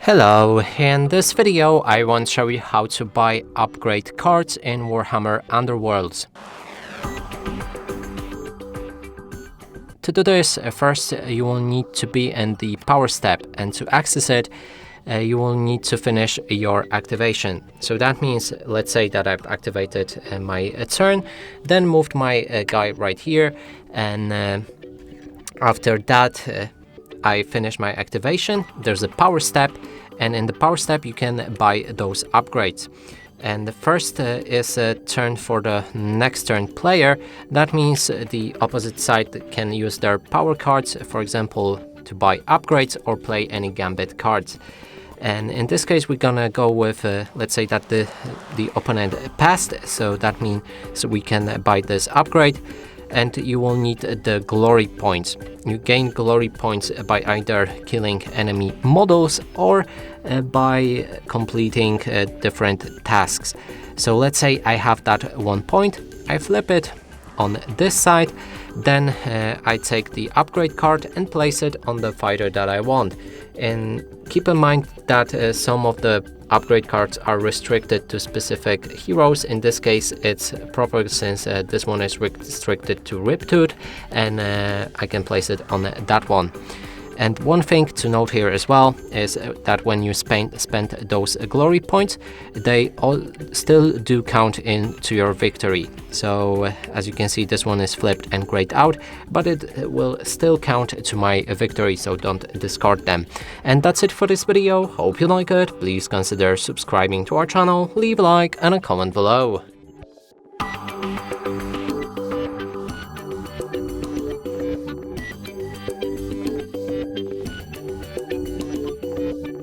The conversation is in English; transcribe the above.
Hello, in this video I want to show you how to buy upgrade cards in Warhammer Underworlds. To do this, first you will need to be in the power step, and to access it you will need to finish your activation. So that means, let's say that I've activated my turn, then moved my guy right here, and after that I finish my activation. There's a power step, and in the power step you can buy those upgrades. And the first is a turn for the next turn player. That means the opposite side can use their power cards, for example, to buy upgrades or play any gambit cards. And in this case we're gonna go with, let's say that the opponent passed, so that means we can buy this upgrade. And you will need the glory points. You gain glory points by either killing enemy models or by completing different tasks. So let's say I have that 1 point, I flip it on this side, then I take the upgrade card and place it on the fighter that I want. And keep in mind that some of the upgrade cards are restricted to specific heroes. In this case it's proper, since this one is restricted to Riptooth, and I can place it on that one. And one thing to note here as well is that when you spend those glory points, they all still do count into your victory. So as you can see, this one is flipped and grayed out, but it will still count to my victory, so don't discard them. And that's it for this video. Hope you like it. Please consider subscribing to our channel, leave a like and a comment below.